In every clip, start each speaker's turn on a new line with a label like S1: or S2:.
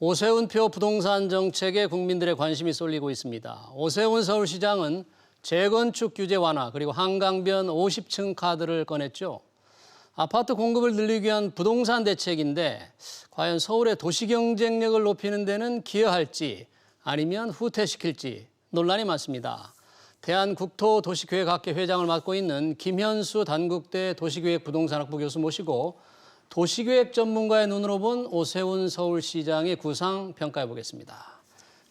S1: 오세훈표 부동산 정책에 국민들의 관심이 쏠리고 있습니다. 오세훈 서울시장은 재건축 규제 완화 그리고 한강변 50층 카드를 꺼냈죠. 아파트 공급을 늘리기 위한 부동산 대책인데 과연 서울의 도시 경쟁력을 높이는 데는 기여할지 아니면 후퇴시킬지 논란이 많습니다. 대한국토도시계획학회 회장을 맡고 있는 김현수 단국대 도시계획 부동산학부 교수 모시고 도시계획 전문가의 눈으로 본 오세훈 서울시장의 구상 평가해 보겠습니다.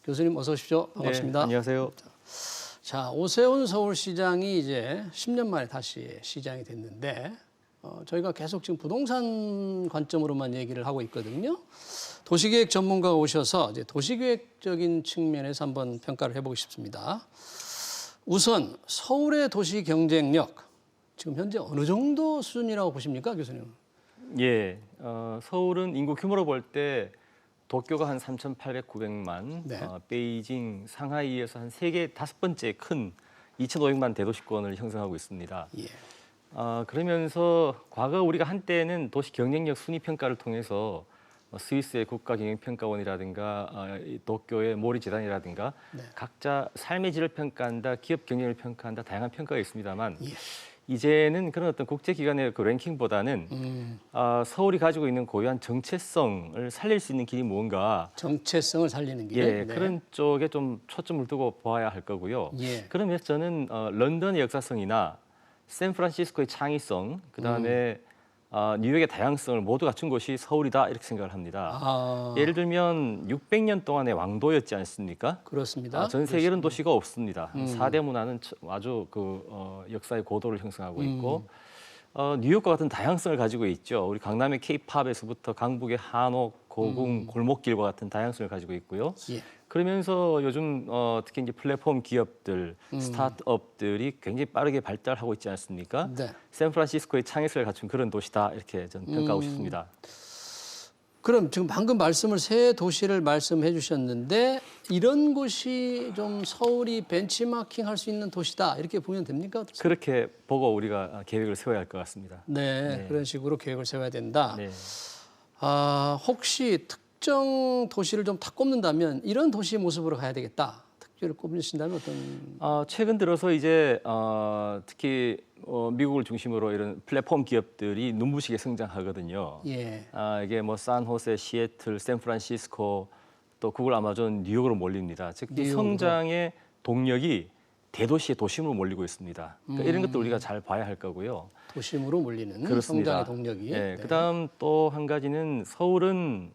S1: 교수님 어서 오십시오. 반갑습니다.
S2: 네, 안녕하세요.
S1: 자, 오세훈 서울시장이 이제 10년 만에 다시 시장이 됐는데 저희가 계속 지금 부동산 관점으로만 얘기를 하고 있거든요. 도시계획 전문가가 오셔서 이제 도시계획적인 측면에서 한번 평가를 해보고 싶습니다. 우선 서울의 도시 경쟁력 지금 현재 어느 정도 수준이라고 보십니까, 교수님?
S2: 예, 서울은 인구 규모로 볼 때 도쿄가 한 3,800, 900만,
S1: 네.
S2: 베이징, 상하이에서 한 세계 5번째 큰 2,500만 대도시권을 형성하고 있습니다.
S1: 예.
S2: 그러면서 과거 우리가 한때는 도시 경쟁력 순위 평가를 통해서 스위스의 국가경영평가원이라든가 도쿄의 모리 재단이라든가
S1: 네.
S2: 각자 삶의 질을 평가한다, 기업 경쟁을 평가한다, 다양한 평가가 있습니다만
S1: 예.
S2: 이제는 그런 어떤 국제기관의 그 랭킹보다는 서울이 가지고 있는 고유한 정체성을 살릴 수 있는 길이 무언가
S1: 정체성을 살리는 길.
S2: 예, 그런 쪽에 좀 초점을 두고 보아야 할 거고요.
S1: 예.
S2: 그러면서 저는 런던의 역사성이나 샌프란시스코의 창의성, 그다음에 뉴욕의 다양성을 모두 갖춘 곳이 서울이다 이렇게 생각을 합니다. 예를 들면 600년 동안의 왕도였지 않습니까?
S1: 그렇습니다.
S2: 전 세계 이런 도시가 없습니다. 4대 문화는 아주 역사의 고도를 형성하고 있고 뉴욕과 같은 다양성을 가지고 있죠. 우리 강남의 K-팝에서부터 강북의 한옥, 고궁, 골목길과 같은 다양성을 가지고 있고요.
S1: 예.
S2: 그러면서 요즘 특히 이제 플랫폼 기업들, 스타트업들이 굉장히 빠르게 발달하고 있지 않습니까?
S1: 네.
S2: 샌프란시스코의 창의성을 갖춘 그런 도시다 이렇게 저는 평가하고 싶습니다.
S1: 그럼 지금 방금 세 도시를 말씀해 주셨는데 이런 곳이 좀 서울이 벤치마킹 할 수 있는 도시다 이렇게 보면 됩니까? 어떻습니까?
S2: 그렇게 보고 우리가 계획을 세워야 할 것 같습니다.
S1: 네, 그런 식으로 계획을 세워야 된다.
S2: 네.
S1: 혹시 특정 도시를 좀 다 꼽는다면 이런 도시의 모습으로 가야 되겠다. 특별히 꼽으신다면 어떤?
S2: 최근 들어서 이제 특히 미국을 중심으로 이런 플랫폼 기업들이 눈부시게 성장하거든요.
S1: 예.
S2: 이게 뭐 산호세, 시애틀, 샌프란시스코, 또 구글, 아마존, 뉴욕으로 몰립니다. 즉, 이
S1: 뉴욕으로.
S2: 성장의 동력이 대도시의 도심으로 몰리고 있습니다. 그러니까 이런 것도 우리가 잘 봐야 할 거고요.
S1: 도심으로 몰리는
S2: 그렇습니다.
S1: 성장의 동력이.
S2: 네. 그다음 또 한 가지는 서울은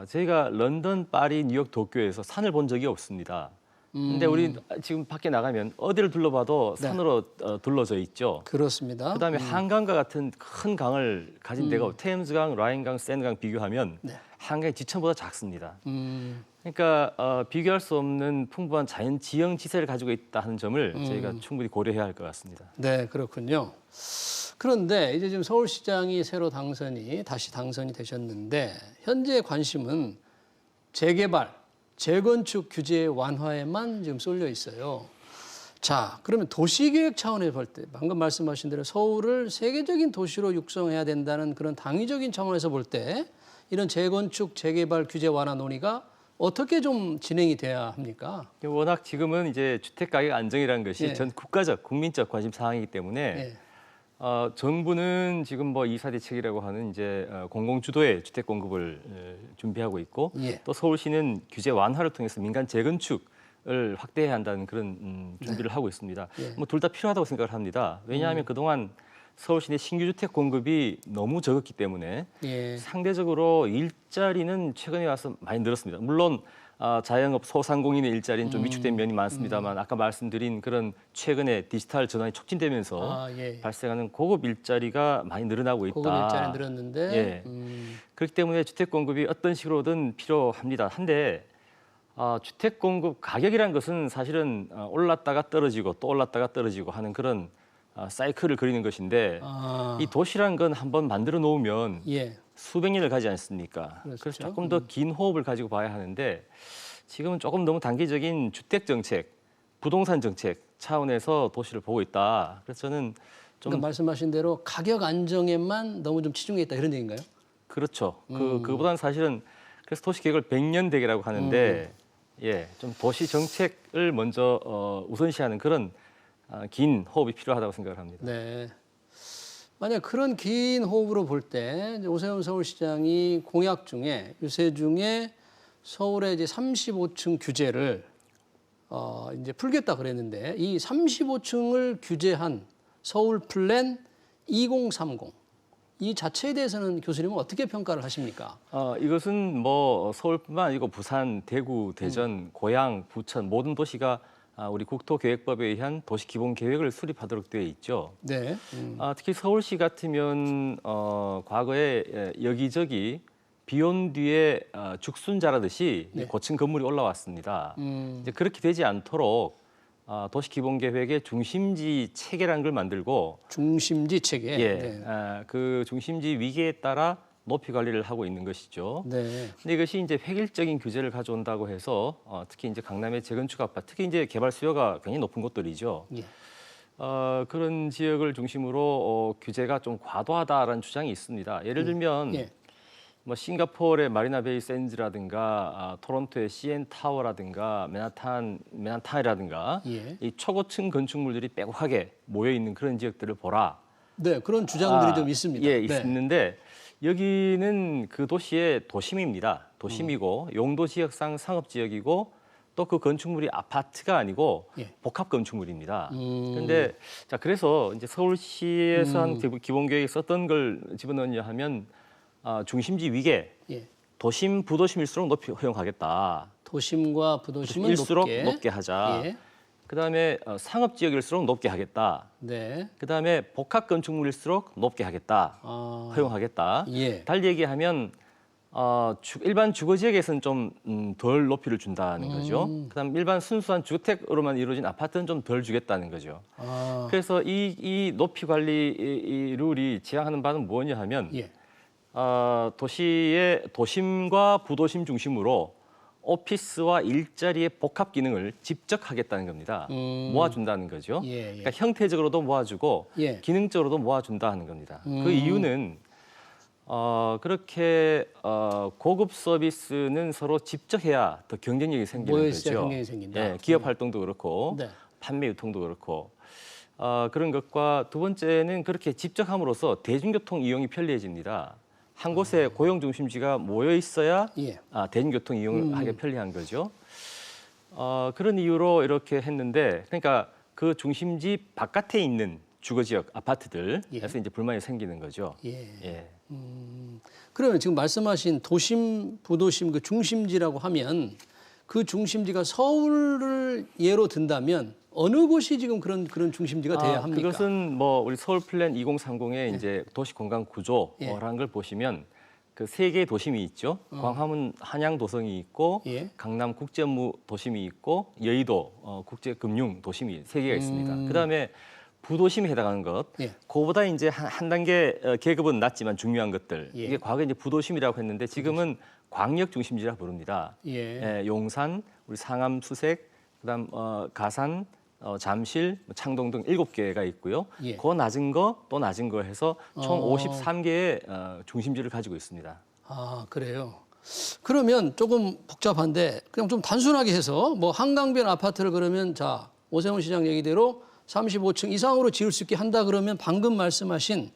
S2: 저희가 런던, 파리, 뉴욕, 도쿄에서 산을 본 적이 없습니다. 근데 우리 지금 밖에 나가면 어디를 둘러봐도
S1: 네.
S2: 산으로 둘러져 있죠.
S1: 그렇습니다.
S2: 그다음에 한강과 같은 큰 강을 가진 데가 테임즈강, 라인강, 샌강 비교하면
S1: 네.
S2: 한강이 지천보다 작습니다.
S1: 음,
S2: 그러니까 비교할 수 없는 풍부한 자연 지형 지세를 가지고 있다 하는 점을 저희가 충분히 고려해야 할 것 같습니다.
S1: 네, 그렇군요. 그런데 이제 지금 서울시장이 다시 당선이 되셨는데 현재 관심은 재개발, 재건축 규제 완화에만 지금 쏠려 있어요. 자, 그러면 도시계획 차원에서 볼 때 방금 말씀하신 대로 서울을 세계적인 도시로 육성해야 된다는 그런 당위적인 차원에서 볼 때 이런 재건축, 재개발 규제 완화 논의가 어떻게 좀 진행이 돼야 합니까?
S2: 워낙 지금은 이제 주택 가격 안정이라는 것이
S1: 예.
S2: 전 국가적, 국민적 관심 사항이기 때문에
S1: 예.
S2: 정부는 지금 뭐 2사 대책이라고 하는 이제 공공 주도의 주택 공급을 준비하고 있고
S1: 예.
S2: 또 서울시는 규제 완화를 통해서 민간 재건축을 확대해야 한다는 그런 준비를 하고 있습니다.
S1: 예.
S2: 뭐 둘 다 필요하다고 생각을 합니다. 왜냐하면 그동안 서울시내 신규 주택 공급이 너무 적었기 때문에
S1: 예.
S2: 상대적으로 일자리는 최근에 와서 많이 늘었습니다. 물론 자영업 소상공인의 일자리는 좀 위축된 면이 많습니다만 아까 말씀드린 그런 최근에 디지털 전환이 촉진되면서
S1: 예.
S2: 발생하는 고급 일자리가 많이 늘어나고 있다.
S1: 고급 일자리 늘었는데.
S2: 예. 그렇기 때문에 주택 공급이 어떤 식으로든 필요합니다. 한데 주택 공급 가격이라는 것은 사실은 올랐다가 떨어지고 또 올랐다가 떨어지고 하는 그런 사이클을 그리는 것인데 이 도시란 건 한번 만들어 놓으면
S1: 예.
S2: 수백 년을 가지 않습니까?
S1: 그렇죠.
S2: 그래서 조금 더 긴 호흡을 가지고 봐야 하는데 지금은 조금 너무 단기적인 주택 정책, 부동산 정책 차원에서 도시를 보고 있다. 그래서 저는 좀
S1: 그러니까 말씀하신 대로 가격 안정에만 너무 좀 치중해 있다 이런 얘기인가요?
S2: 그렇죠. 그거보다는 사실은 그래서 도시 계획을 100년 대계라고 하는데 예, 좀 도시 정책을 먼저 우선시하는 그런 긴 호흡이 필요하다고 생각을 합니다.
S1: 네. 만약 그런 긴 호흡으로 볼 때 오세훈 서울시장이 공약 중에 유세 중에 서울의 이제 35층 규제를 이제 풀겠다 그랬는데 이 35층을 규제한 서울 플랜 2030 이 자체에 대해서는 교수님은 어떻게 평가를 하십니까?
S2: 이것은 뭐 서울뿐만 아니고 부산, 대구, 대전, 고양, 부천 모든 도시가 우리 국토계획법에 의한 도시기본계획을 수립하도록 되어 있죠.
S1: 네.
S2: 특히 서울시 같으면 과거에 여기저기 비온 뒤에 죽순 자라듯이
S1: 네.
S2: 고층 건물이 올라왔습니다. 이제 그렇게 되지 않도록 도시기본계획의 중심지 체계라는 걸 만들고
S1: 중심지 체계.
S2: 예,
S1: 네.
S2: 그 중심지 위계에 따라 높이 관리를 하고 있는 것이죠.
S1: 네.
S2: 근데 이것이 이제 획일적인 규제를 가져온다고 해서 특히 이제 강남의 재건축 아파트, 특히 이제 개발 수요가 굉장히 높은 곳들이죠.
S1: 예.
S2: 그런 지역을 중심으로 규제가 좀 과도하다라는 주장이 있습니다. 예를 들면
S1: 예.
S2: 뭐 싱가포르의 마리나 베이 샌즈라든가 토론토의 CN 타워라든가 맨하탄이라든가
S1: 예.
S2: 이 초고층 건축물들이 빼곡하게 모여 있는 그런 지역들을 보라.
S1: 네, 그런 주장들이 좀 있습니다.
S2: 예,
S1: 네.
S2: 있는데 여기는 그 도시의 도심입니다. 도심이고 용도 지역상 상업 지역이고 또 그 건축물이 아파트가 아니고
S1: 예.
S2: 복합 건축물입니다. 그런데 자 그래서 이제 서울시에서 한 기본 계획에 썼던 걸 집어넣냐 하면 중심지 위계
S1: 예.
S2: 도심 부도심일수록 높이 허용하겠다.
S1: 도심과 부도심은
S2: 일수록 높게 하자.
S1: 예.
S2: 그다음에 상업 지역일수록 높게 하겠다.
S1: 네.
S2: 그다음에 복합 건축물일수록 높게 하겠다. 허용하겠다.
S1: 예.
S2: 달리 얘기하면 일반 주거 지역에서는 좀 덜 높이를 준다는 거죠. 그다음 일반 순수한 주택으로만 이루어진 아파트는 좀 덜 주겠다는 거죠. 그래서 이 높이 관리 이 룰이 지향하는 바는 뭐냐 하면
S1: 예.
S2: 도시의 도심과 부도심 중심으로 오피스와 일자리의 복합 기능을 직접 하겠다는 겁니다. 모아준다는 거죠.
S1: 예, 예.
S2: 그러니까 형태적으로도 모아주고
S1: 예.
S2: 기능적으로도 모아준다 하는 겁니다. 그 이유는 그렇게 고급 서비스는 서로 직접 해야 더 경쟁력이 생기는
S1: 모여있어야
S2: 거죠.
S1: 경쟁이 생긴다.
S2: 예, 기업 활동도 그렇고
S1: 네.
S2: 판매 유통도 그렇고 그런 것과 두 번째는 그렇게 직접 함으로써 대중교통 이용이 편리해집니다. 한 곳에 고용 중심지가 모여 있어야
S1: 예.
S2: 대중교통 이용을 하기 편리한 거죠. 그런 이유로 이렇게 했는데, 그러니까 그 중심지 바깥에 있는 주거지역 아파트들에서 이제 불만이 생기는 거죠.
S1: 예.
S2: 예.
S1: 그러면 지금 말씀하신 도심, 부도심 그 중심지라고 하면 그 중심지가 서울을 예로 든다면 어느 곳이 지금 그런 중심지가 돼야 합니까?
S2: 그것은 뭐 우리 서울 플랜 2030의 이제 도시 공간 구조라는 걸 보시면 그 세 개의 도심이 있죠. 광화문 한양 도성이 있고
S1: 예.
S2: 강남 국제업무 도심이 있고 여의도 국제금융 도심이 세 개가 있습니다. 그다음에 부도심에 해당하는 것,
S1: 예.
S2: 그거보다 이제 한 단계 계급은 낮지만 중요한 것들.
S1: 예.
S2: 이게 과거에 이제 부도심이라고 했는데 지금은 광역 중심지라고 부릅니다.
S1: 예.
S2: 용산, 우리 상암, 수색, 그다음 가산, 잠실, 창동 등 7개가 있고요.
S1: 예.
S2: 그 낮은 거 또 낮은 거 해서 총 53개의 중심지를 가지고 있습니다.
S1: 아, 그래요. 그러면 조금 복잡한데 그냥 좀 단순하게 해서 뭐 한강변 아파트를 그러면 자, 오세훈 시장 얘기대로 35층 이상으로 지을 수 있게 한다 그러면 방금 말씀하신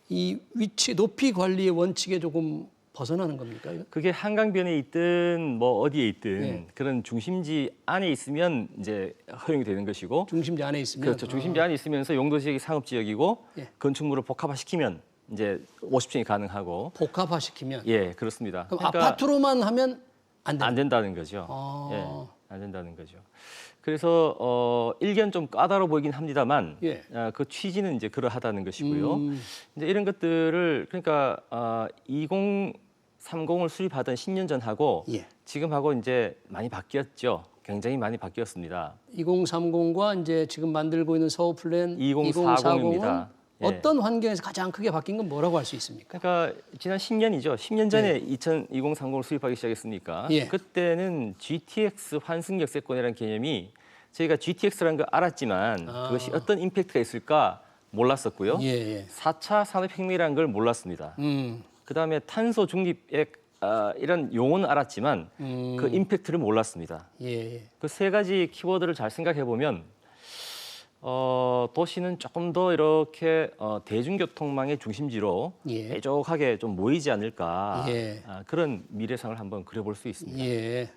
S1: 이 위치 높이 관리의 원칙에 조금 벗어나는 겁니까? 이거?
S2: 그게 한강변에 있든 뭐 어디에 있든
S1: 예.
S2: 그런 중심지 안에 있으면 이제 허용이 되는 것이고
S1: 중심지 안에 있으면
S2: 그렇죠. 중심지 안에 있으면서 용도 지역이 상업 지역이고
S1: 예.
S2: 건축물을 복합화시키면 이제 50층이 가능하고
S1: 복합화시키면
S2: 예, 그렇습니다.
S1: 그럼 아파트로만 하면 안 된다.
S2: 안 된다는 거죠.
S1: 아.
S2: 예, 안 된다는 거죠. 그래서 일견 좀 까다로워 보이긴 합니다만
S1: 예.
S2: 그 취지는 이제 그러하다는 것이고요. 이제 이런 것들을 그러니까 2030을 수립하던 10년 전하고
S1: 예.
S2: 지금하고 이제 많이 바뀌었죠. 굉장히 많이 바뀌었습니다.
S1: 2030과 이제 지금 만들고 있는 서울 플랜
S2: 2040입니다. 예.
S1: 어떤 환경에서 가장 크게 바뀐 건 뭐라고 할 수 있습니까?
S2: 그러니까 지난 10년이죠. 10년 전에 2030을 수립하기 시작했으니까
S1: 예.
S2: 그때는 GTX 환승 역세권이라는 개념이 저희가 GTX라는 걸 알았지만 그것이 어떤 임팩트가 있을까 몰랐었고요.
S1: 예, 예.
S2: 4차 산업혁명이라는 걸 몰랐습니다. 그다음에 탄소 중립의 이런 용어는 알았지만 그 임팩트를 몰랐습니다.
S1: 예, 예.
S2: 그 세 가지 키워드를 잘 생각해 보면 도시는 조금 더 이렇게 대중교통망의 중심지로
S1: 예.
S2: 빼족하게 좀 모이지 않을까
S1: 예.
S2: 그런 미래상을 한번 그려볼 수 있습니다.
S1: 예.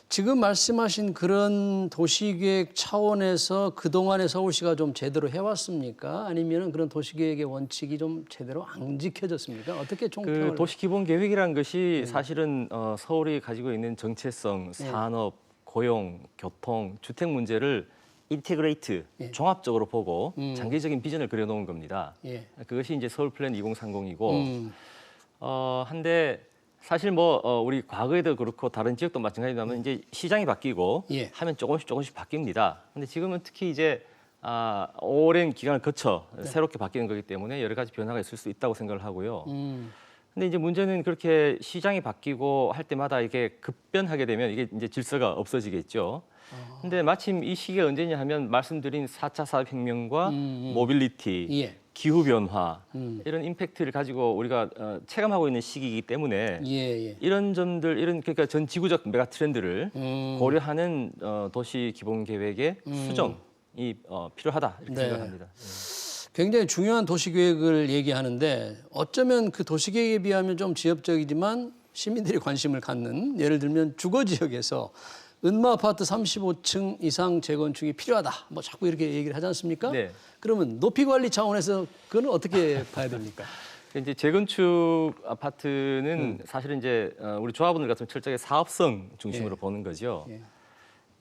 S1: 지금 말씀하신 그런 도시계획 차원에서 그동안에 서울시가 좀 제대로 해왔습니까? 아니면 그런 도시계획의 원칙이 좀 제대로 안 지켜졌습니까? 어떻게 총평을?
S2: 그 도시기본계획이라는 것이 사실은 서울이 가지고 있는 정체성, 산업, 고용, 교통, 주택 문제를 인테그레이트,
S1: 예.
S2: 종합적으로 보고 장기적인 비전을 그려놓은 겁니다.
S1: 예.
S2: 그것이 이제 서울 플랜 2030이고 한데 사실 우리 과거에도 그렇고 다른 지역도 마찬가지라면 이제 시장이 바뀌고
S1: 예.
S2: 하면 조금씩 바뀝니다. 근데 지금은 특히 이제 오랜 기간을 거쳐 새롭게 바뀌는 거기 때문에 여러 가지 변화가 있을 수 있다고 생각을 하고요. 근데 이제 문제는 그렇게 시장이 바뀌고 할 때마다 이게 급변하게 되면 이게 이제 질서가 없어지겠죠. 근데 마침 이 시기가 언제냐 하면 말씀드린 4차 산업혁명과 모빌리티,
S1: 예.
S2: 기후 변화 이런 임팩트를 가지고 우리가 체감하고 있는 시기이기 때문에
S1: 예, 예.
S2: 이런 점들 그러니까 전 지구적 메가 트렌드를 고려하는 도시 기본 계획의 수정이 필요하다 이렇게
S1: 네.
S2: 생각합니다.
S1: 굉장히 중요한 도시계획을 얘기하는데 어쩌면 그 도시계획에 비하면 좀 지엽적이지만 시민들이 관심을 갖는 예를 들면 주거 지역에서 은마 아파트 35층 이상 재건축이 필요하다. 뭐 자꾸 이렇게 얘기를 하지 않습니까?
S2: 네.
S1: 그러면 높이 관리 차원에서 그건 어떻게 봐야 됩니까?
S2: 이제 재건축 아파트는 사실은 이제 우리 조합원들 같은 철저하게 사업성 중심으로 보는 거죠.
S1: 예.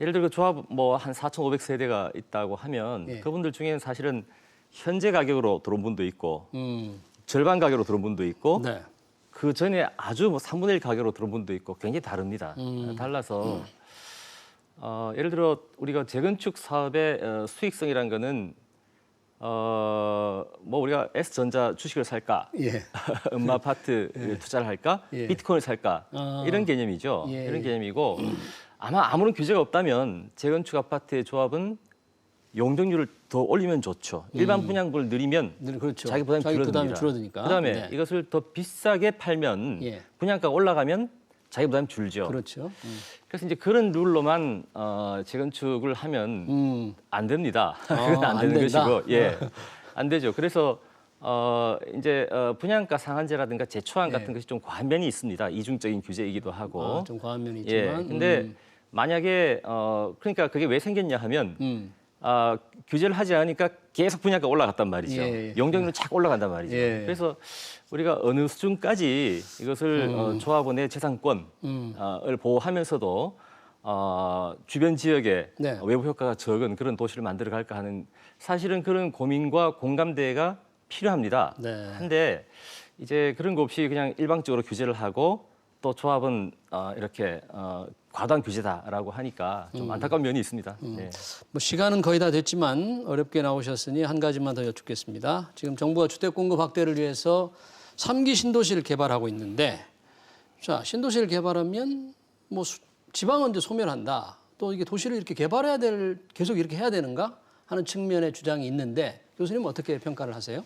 S2: 예를 들어 그 조합 한 4,500세대가 있다고 하면
S1: 예.
S2: 그분들 중에는 사실은 현재 가격으로 들어온 분도 있고
S1: 음.
S2: 절반 가격으로 들어온 분도 있고
S1: 네.
S2: 그 전에 아주 3분의 1 가격으로 들어온 분도 있고 굉장히 다릅니다. 달라서 예를 들어 우리가 재건축 사업의 수익성이라는 거는 우리가 S전자 주식을 살까,
S1: 예.
S2: 음마 아파트 투자를 할까,
S1: 예.
S2: 비트코인을 살까 이런 개념이죠.
S1: 예.
S2: 이런 개념이고 아마 아무런 규제가 없다면 재건축 아파트의 조합은 용적률을 더 올리면 좋죠. 일반 분양분을 늘리면
S1: 그렇죠.
S2: 자기 부담이 줄어듭니다.
S1: 줄어드니까.
S2: 그다음에
S1: 네.
S2: 이것을 더 비싸게 팔면
S1: 예.
S2: 분양가가 올라가면 자기 부담이 줄죠.
S1: 그렇죠.
S2: 그래서 이제 그런 룰로만 재건축을 하면 안 됩니다. 그건 안
S1: 안
S2: 되는
S1: 된다?
S2: 것이고, 예, 안 되죠. 그래서 이제 분양가 상한제라든가 재초안 같은 것이 좀 과한 면이 있습니다. 이중적인 규제이기도 하고.
S1: 좀 과한 면이
S2: 예,
S1: 있지만.
S2: 근데 만약에 그러니까 그게 왜 생겼냐 하면 규제를 하지 않으니까 계속 분양가 올라갔단 말이죠.
S1: 예, 예.
S2: 용적률은 착 올라간단 말이죠.
S1: 예.
S2: 그래서 우리가 어느 수준까지 이것을 조합원의 재산권을 보호하면서도 주변 지역에
S1: 네.
S2: 외부 효과가 적은 그런 도시를 만들어 갈까 하는 사실은 그런 고민과 공감대가 필요합니다.
S1: 네.
S2: 한데 이제 그런 거 없이 그냥 일방적으로 규제를 하고 또 조합은 이렇게 과도한 규제다라고 하니까 좀 안타까운 면이 있습니다. 네.
S1: 뭐 시간은 거의 다 됐지만 어렵게 나오셨으니 한 가지만 더 여쭙겠습니다. 지금 정부가 주택 공급 확대를 위해서 3기 신도시를 개발하고 있는데, 자 신도시를 개발하면 뭐 지방은 이제 소멸한다. 또 이게 도시를 이렇게 개발해야 계속 이렇게 해야 되는가 하는 측면의 주장이 있는데 교수님은 어떻게 평가를 하세요?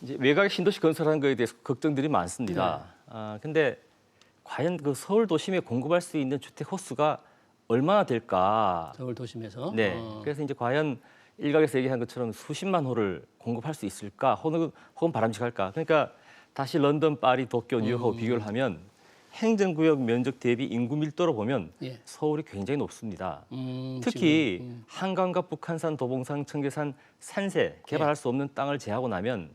S2: 이제 외곽 신도시 건설하는 거에 대해서 걱정들이 많습니다. 근데 과연 그 서울 도심에 공급할 수 있는 주택 호수가 얼마나 될까?
S1: 서울 도심에서.
S2: 네. 그래서 이제 과연 일각에서 얘기한 것처럼 수십만 호를 공급할 수 있을까? 혹은 바람직할까? 그러니까 다시 런던, 파리, 도쿄, 뉴욕하고 비교를 하면 행정구역 면적 대비 인구 밀도로 보면
S1: 예.
S2: 서울이 굉장히 높습니다. 특히 한강과 북한산, 도봉산, 청계산, 산세 개발할 수 없는 땅을 제하고 나면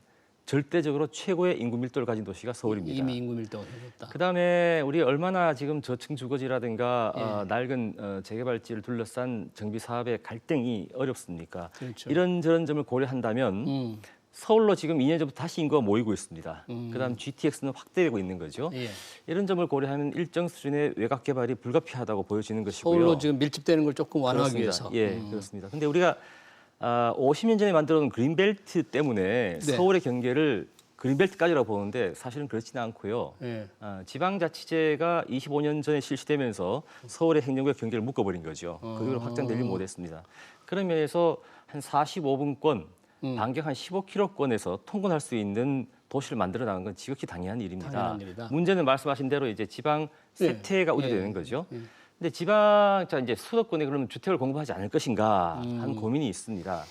S2: 절대적으로 최고의 인구 밀도를 가진 도시가 서울입니다.
S1: 이미 인구 밀도가 높다.
S2: 그다음에 우리 얼마나 지금 저층 주거지라든가 낡은 재개발지를 둘러싼 정비 사업의 갈등이 어렵습니까?
S1: 그렇죠.
S2: 이런저런 점을 고려한다면 서울로 지금 2년 전부터 다시 인구가 모이고 있습니다. 그다음 GTX는 확대되고 있는 거죠.
S1: 예.
S2: 이런 점을 고려하면 일정 수준의 외곽 개발이 불가피하다고 보여지는 것이고요.
S1: 서울로 지금 밀집되는 걸 조금 완화하기
S2: 그렇습니다.
S1: 위해서.
S2: 예, 그렇습니다. 근데 우리가 50년 전에 만들어놓은 그린벨트 때문에
S1: 네.
S2: 서울의 경계를 그린벨트까지라고 보는데 사실은 그렇지는 않고요.
S1: 예.
S2: 지방자치제가 25년 전에 실시되면서 서울의 행정구역 경계를 묶어버린 거죠. 그 이후로 확장되지 못했습니다. 그런 면에서 한 45분권, 반경 한 15km권에서 통근할 수 있는 도시를 만들어 나가는 건 지극히 당연한 일입니다.
S1: 당연한 일이다.
S2: 문제는 말씀하신 대로 이제 지방 쇠퇴가 우려되는 거죠. 근데 지방 자 이제 수도권에 그러면 주택을 공급하지 않을 것인가 하는 고민이 있습니다.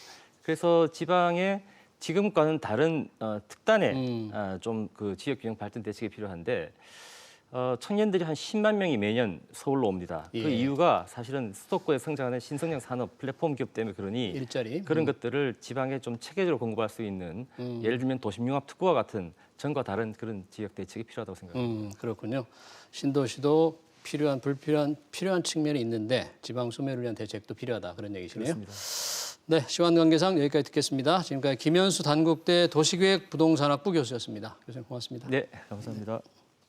S2: 그래서 지방에 지금과는 다른 특단의 좀 그 지역 균형 발전 대책이 필요한데 청년들이 한 10만 명이 매년 서울로 옵니다. 그 이유가 사실은 수도권에 성장하는 신성장 산업 플랫폼 기업 때문에 그러니
S1: 일자리
S2: 그런 것들을 지방에 좀 체계적으로 공급할 수 있는 예를 들면 도심융합 특구와 같은 전과 다른 그런 지역 대책이 필요하다고 생각합니다.
S1: 그렇군요. 신도시도 필요한 필요한 측면이 있는데 지방 소멸을 위한 대책도 필요하다 그런 얘기시네요.
S2: 그렇습니다.
S1: 네, 시간 관계상 여기까지 듣겠습니다. 지금까지 김현수 단국대 도시계획 부동산학부 교수였습니다. 교수님 고맙습니다.
S2: 네, 감사합니다.